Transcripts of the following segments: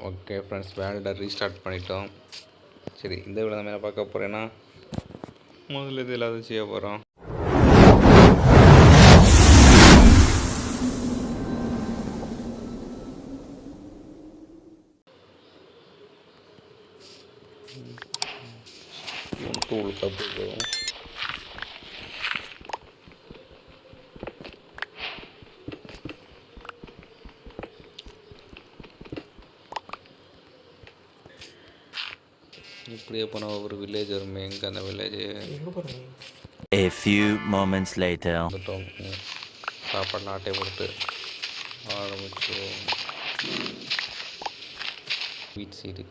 Okay friends, வேர்ல்டை restart பண்ணிட்டோம். சரி, இந்த விட நம்ம என்ன பார்க்க போகிறேன்னா, முதல்ல இது எல்லாத்தையும் செய்ய போகிறோம். டூல் கற்றுக்குவோம். இப்படியே போனால் ஒரு வில்லேஜ் வருமே. எங்கே அந்த village? A few moments later. வந்துட்டோம். சாப்பாடு ஆட்டை கொடுத்து ஆரம்பிச்சோம். வீட் சீடு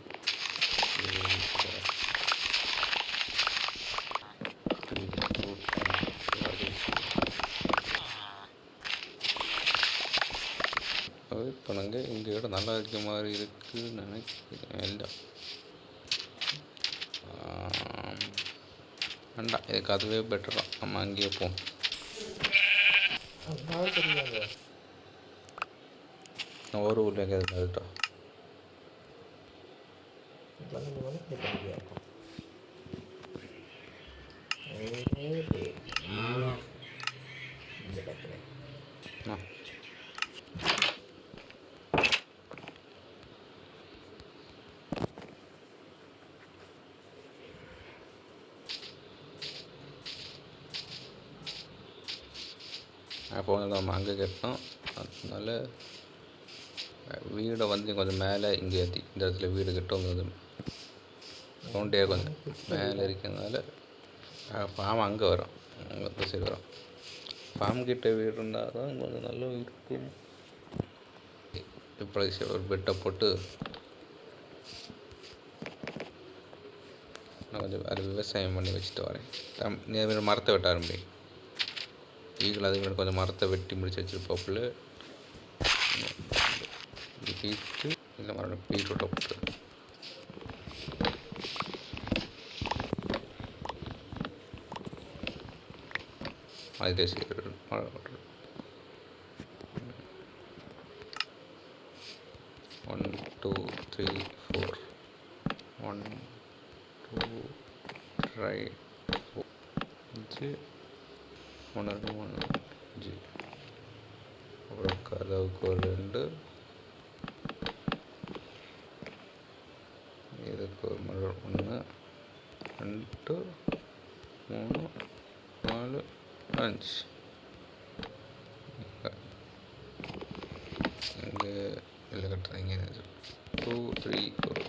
பண்ணுங்க. இங்கே விட நல்லா இருக்க மாதிரி இருக்குன்னு நினைக்கிறேன். இல்லை வேண்டாம், இதுக்கு அதுவே பெட்டர் தான். நம்ம அங்கேயே போவோம். ஒரு ஊரில் எங்கேயாவது அதுட்டா அப்போ வந்து நம்ம அங்கே கட்டணும். அதனால வீடை வந்து கொஞ்சம் மேலே இங்கே ஏற்றி இந்த இடத்துல வீடு கட்டுறது சவுண்டே கொஞ்சம் மேலே இருக்கிறதுனால ஃபார்ம் அங்கே வரும், அங்கே சைடு வரும். ஃபார்ம் கிட்ட வீடு இருந்தால் தான் கொஞ்சம் நல்லா இருக்கும். இப்போ ஒரு பெட்டை போட்டு நான் கொஞ்சம் வேறு விவசாயம் பண்ணி வச்சுட்டு வரேன். மரத்தை வெட்ட ஆரம்பி. ஈகிள் அதுக்கு கொஞ்சம் மரத்தை வெட்டி முடிச்சு வச்சுருப்பாப்புல. பீட்டு இல்லை மரம் பீட்ரூட்டை போட்டு அதே சீக்கிரம் மழை போட்டு 1 2 3 4 1 2 3 4 5 1 2 3 5. அப்புறம் கதவுக்கு ஒரு 2, இதுக்கு ஒரு மரம் 1 2 3 4 5. இங்கே இல்லை கட்டுறீங்க 2 3 4.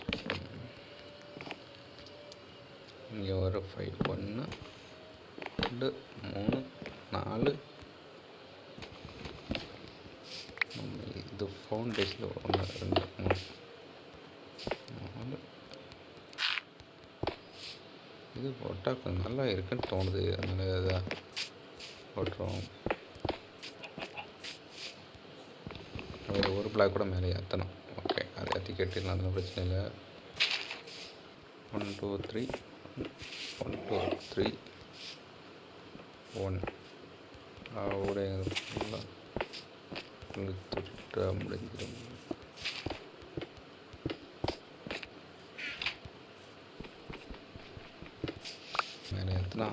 இங்கே ஒரு 5 1 2 3 4. இது ஃபவுண்டேஷன் 1 2 3 4. இது போட்டால் கொஞ்சம் நல்லா இருக்குன்னு தோணுது. அதனால இதாக போட்டுருவோம். ஒரு பிளாக் கூட மேலே ஏற்றணும். ஓகே, அதை ஏற்றி கட்டிடலாம், அதெல்லாம் பிரச்சனை இல்லை. 1 2 3 1 2 3 1 அவருடைய ஃபுல்லாக தொட்டா முடிஞ்சிடும். மேலே ஏற்றினா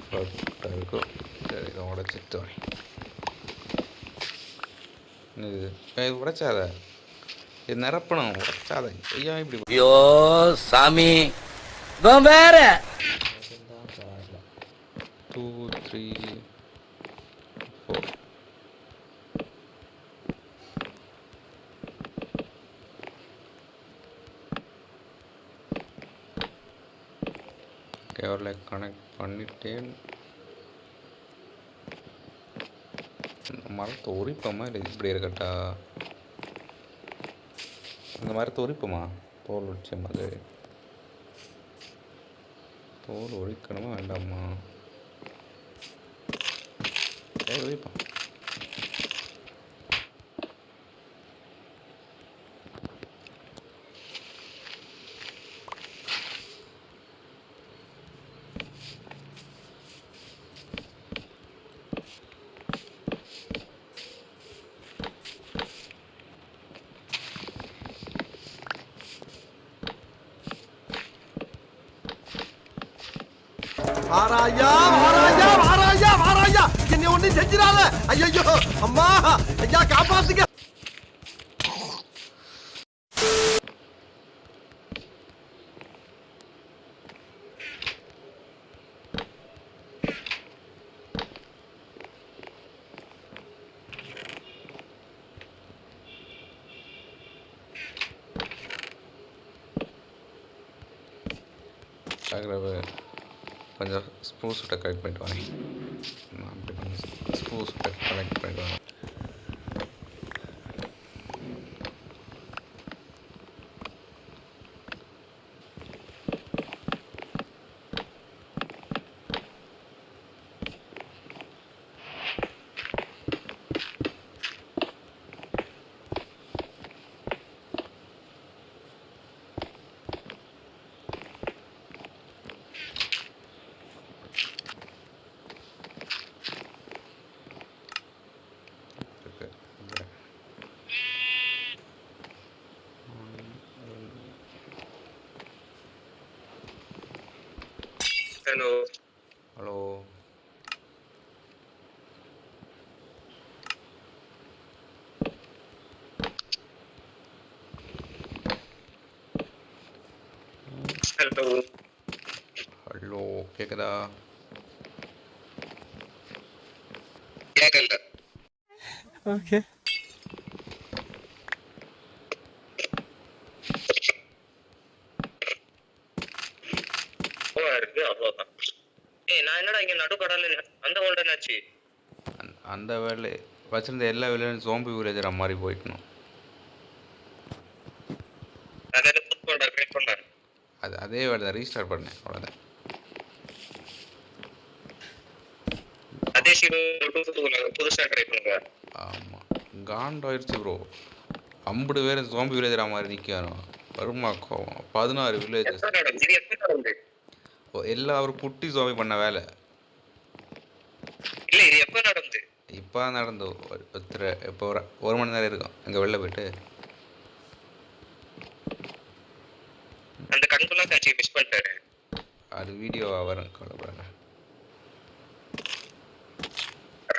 பர்ஃபெக்டாக இருக்கும். சரி, இதை உடச்சிட்டு வரேன். இது உடைச்சாத, இது நிரப்பணும். உடைச்சாத ஐயா இப்படி. ஐயோ சாமி, வேற 2 3 4. கேவரில் கனெக்ட் பண்ணிட்டேன். மரத்தை உரிப்போமா இல்லை இப்படி இருக்கட்டா? இந்த மரத்தை உரிப்போமா? தோல் உரிச்ச மாதிரி தோல் உரிக்கணுமா வேண்டாமா? உரிப்போம். வாராயா வாராயா வாராயா வாராயா என்னை ஒண்ணு செஞ்சிடாத ஐயோ அம்மா ஐயா காப்பாத்துங்க. கொஞ்சம் ஸ்பூஸ் விட்ட கலெக்ட் பண்ணிட்டு வரேன். நான் அப்படி கொஞ்சம் ஸ்பூஸ் விட்ட கலெக்ட் பண்ணிட்டு வரேன். ஹலோ ஹலோ, ஹலோ ஹலோ கேட்குதா? கேட்கல. ஓகே இருக்கு அவ்வளோதான். நான் என்னடா இங்க நடுக்கடல அந்த வேர்ல்டு என்னாச்சு? அந்த வேலை வச்சுருந்த எல்லா வேலையும் ஜோம்பி வில்லேஜர் மாதிரி போயிட்டணும். அதாவது புக் பண்ணுறேன் வெயிட் பண்ணுறேன். அதே வேலை தான் ரீஸ்டார்ட் பண்ணேன், அவ்வளோதான். அதே சீரோ புதுசாக ட்ரை பண்ணுங்க. ஆமாம், காண்டாயிடுச்சு ப்ரோ. 50 பேர் ஜோம்பி வில்லேஜர் மாதிரி நிற்கணும். வருமா கோவம். 16 வில்லேஜஸ் எல்லாம் ஒரு குட்டி ஜோம்பி பண்ண வேலை. இல்லை, இது எப்போ நடந்து? இப்போ நடந்து இப்போ ஒரு மணி நேரம் இருக்கும். எங்கே வெளில போயிட்டு அந்த கண்குள்ளா காட்சியை மிஸ் பண்ணிட்டாரு. அது வீடியோவாக வரும், கவலைப்படாத.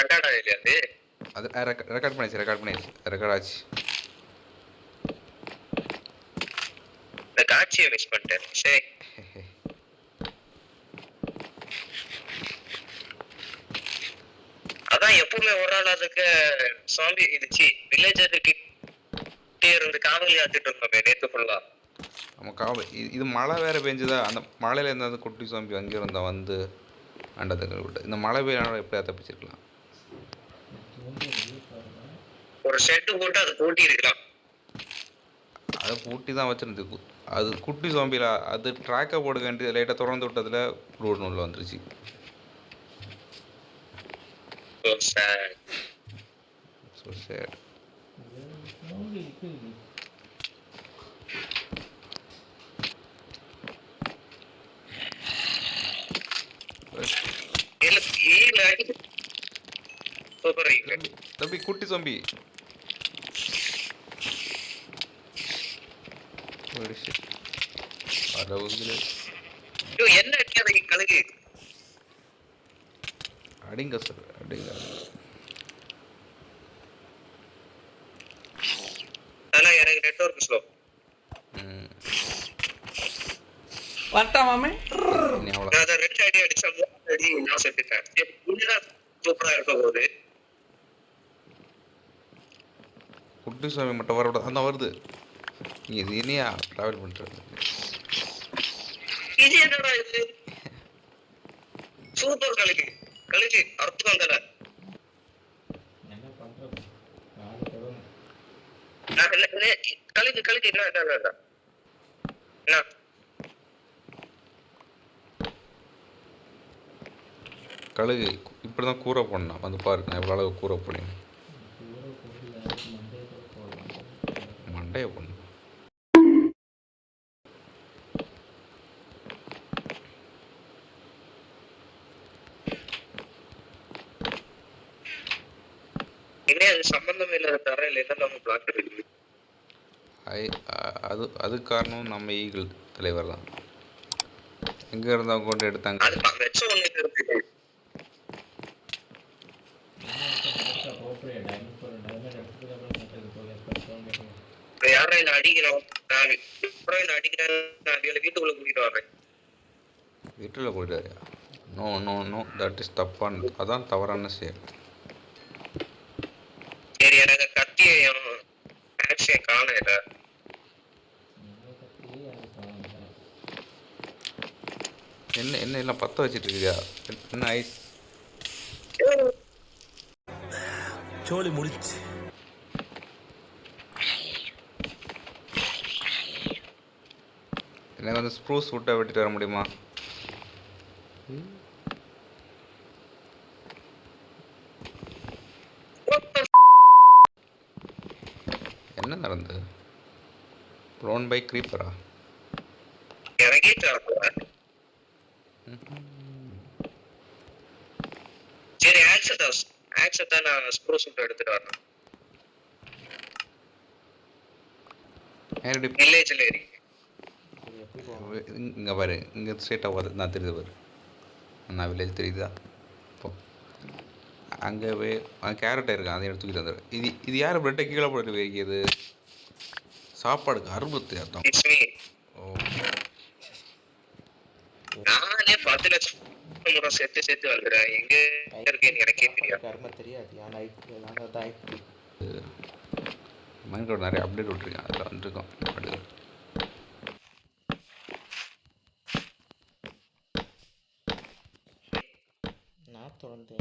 ரெக்கார்ட் ஆகலையா அது? அது ரெக்கார்ட் பண்ணிடுச்சு. ரெக்கார்ட் ஆச்சு. இந்த காட்சியை மிஸ் பண்ணிட்டேன். சரி, அதான் எப்பவுமே ஒரு ஆள் அதுக்கு சாம்பி இதுச்சு வில்லேஜருக்கு இருந்து காவலி ஆத்திட்டு இருந்தோமே நேற்று ஃபுல்லா. நம்ம இது மழை வேறு பெஞ்சுதா. அந்த மழையில் இருந்தால் குட்டி சாம்பி அங்கே இருந்தா வந்து அண்டத்துக்கு விட்டு இந்த மழை பெய்யனால எப்படியா தப்பிச்சிருக்கலாம். ஒரு ஷெட்டு போட்டு அது பூட்டி இருக்கலாம். அதை பூட்டி தான் வச்சுருந்து. அது குட்டி சாம்பியில் அது ட்ராக்கை போடுக்க வேண்டிய லைட்டாக திறந்து விட்டதில் ரோடு நூலில் வந்துருச்சு. So sad. தம்பி குட்டி சம்பி என்ன கழுகு அடிங்க சார், அடிங்க. அதெல்லாம் எனக்கு நெட்வொர்க் ஸ்லோ. வரட்டா மாமே. நான் ரெண்டு அடி அடிச்சா 3 அடி நான் செத்துட்டேன். இதுதான் சூப்பரா இருக்க போகுது. குட்டி சாமி மட்டும் வர அந்த வருது. நீ இது இனியா டிராவல் பண்ணுறது? இது என்னடா இது? சூப்பர் கழுகு கழுகு அர்த்தம் தானே. கழுகு கழுகு என்ன என்ன கழுகு இப்படி தான் கூரை போடணும். வந்து பாரு, நான் எவ்வளோ அளவு கூரை போடுங்க. மண்டையை போடணும். இன்னே அது சம்பந்தம் இல்லாத தரையில் என்ன நம்ம பிளாக் இருக்கு. அது காரணம் நம்ம ஈகிள் தலைவர் தான். எங்கே இருந்தவங்க கொண்டு எடுத்தாங்க? அது வச்ச ஒண்ணு இருக்கு. யாரும் என்ன அடிக்கிறோம், நான் அப்புறம் என்ன அடிக்கிறேன், நான் வீட்டுக்குள்ள கூட்டிட்டு வரேன். வீட்டில் போயிட்டாரு. No no no, that is தப்பான, அதான் தவறான செயல். சரி, எனக்கு கத்தியும் ஆக்ஷன் காணல. என்ன என்ன எல்லாம் பற்ற வச்சுட்டு இருக்கியா? என்ன ஐஸ்? சோலி முடிச்சு. எனக்கு வந்து ஸ்ப்ரூஸ் விட்டை வெட்டிட்டு வர முடியுமா? என்ன நடந்தது? ப்ரோன் பை க்ரீப்பரா? எனக்கே சரி, ஆக்சன் நான் ஸ்ப்ரூ சூட் எடுத்துட்டு வரேன். வில்லேஜ்ல ஏறி இங்கே பாரு, இங்கே ஸ்ட்ரெயிட்டாக பார்த்து நான் தெரியுது பாரு, நான் வில்லேஜ் தெரியுதா? இப்போ அங்கே கேரட் இருக்கான், அதை எடுத்துக்கிட்டு வந்துடு. இது யார் பிரெட்டை கீழே போட்டு வைக்கிறது? சாப்பாடுக்கு அறுபத்து அர்த்தம். ஓ, நானே 10 லட்சம் முறை சேர்த்து வந்துடுறேன். எங்க இருக்கேன்னு எனக்கே தெரியாது. மைண்ட் நிறைய அப்டேட் விட்டுருக்கேன், அதில் வந்துருக்கோம். அடுத்து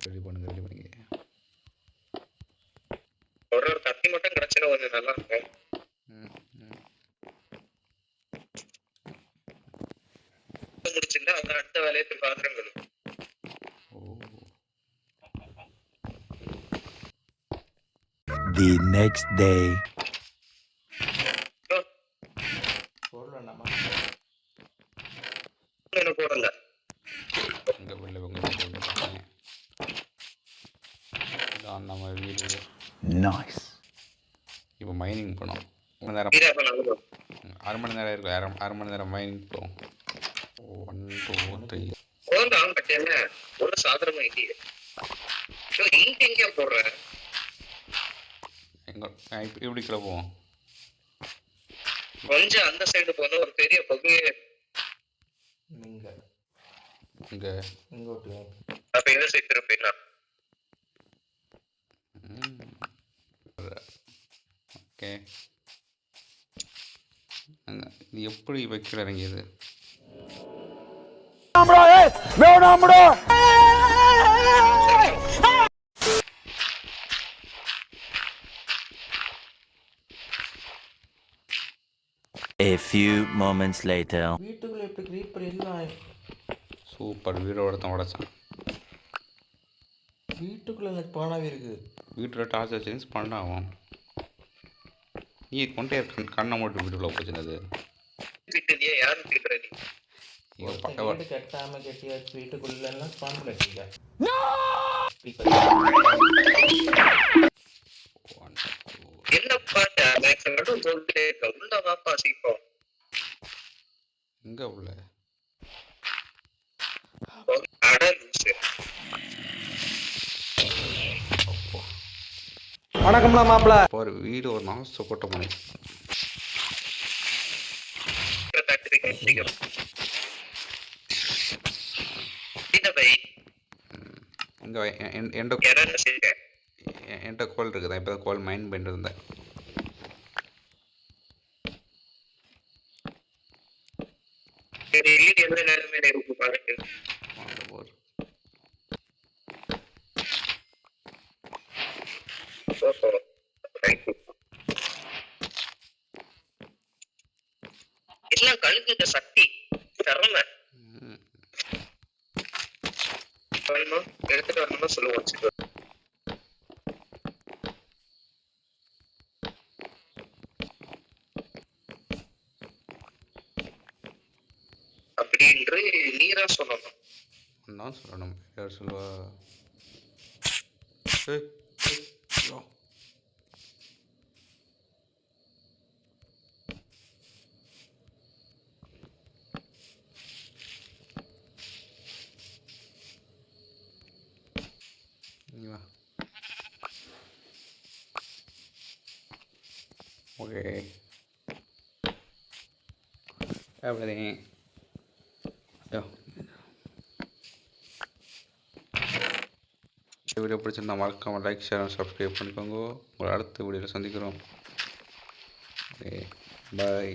ரெடி பண்ணுங்க. ஒரு கத்தி மட்டும் கிடைச்சா கொஞ்சம் நல்லா இருக்கும். முடிச்சுன்னா அந்த அடுத்த வேலையை போய் பாத்திரங்கள். The next day. போடல நம்ம வீடு. Nice. இப்போ மைனிங் போனோம். 6 மணி நேரம் இருக்கும். 6 மணி நேரம் மைனிங் போகும். 1 2 3 ஒரு சாதாரண இல்லையே. எங்க போடுறேன் இப்படி கிளை போவோம். கொஞ்சம் அந்த சைடு போன ஒரு பெரிய பகுதியே இங்கே அப்ப என்ன சைடு இருப்பீங்களா? ஓகே, இது எப்படி வைக்கல இறங்கியது? A few moments later. வீட்டுக்குள்ள இப்ப கிரீப்பர் எல்லாம் சூப்பர், வீடோட தான் உடைச்சான். வீட்டுக்குள்ள எனக்கு பானாவே இருக்கு. வீட்டில் டார்ச்சர் சேஞ்ச் பண்ணாவும் நீ கொண்டே கண்ணை மட்டும் வீட்டுக்குள்ள போச்சுனது. வீட்டுலயே யாரும் கேட்கற நீ வீடு கட்டாம கட்டியாச்சு. வீட்டுக்குள்ள எல்லாம் பாம்பு கட்டிக்க. என்ன பாட்டு மேக்ஸிமம் சொல்லிட்டே இருக்க. உள்ள வாப்பா சீக்கிரம். எங்க உள்ள வணக்கம்ல மாப்பிள. ஒரு வீடு ஒரு நாச போட்ட மணி. இங்கே என்கிட்ட கோல் இருக்குதா? இப்போ தான் கோல் மைண்ட் பண்ணிட்டு இருந்தேன். எந்த நிலைமையில இருக்கு பாருங்க. எல்லாம் கழுகுற சக்தி திறமை எடுத்துட்டு வரணும்னு சொல்லுவோம். அப்படின்று நீரா சொல்லணும். நான் சொல்லணும். யார் சொல்லுவா? ஓகே, அவ்வளோதான். வீடியோ பிடிச்சிருந்தா மறக்காமல் லைக், ஷேர், சப்ஸ்கிரைப் பண்ணிக்கோங்க. உங்களை அடுத்த வீடியோவில் சந்திக்கிறோம். ஓகே, பாய்.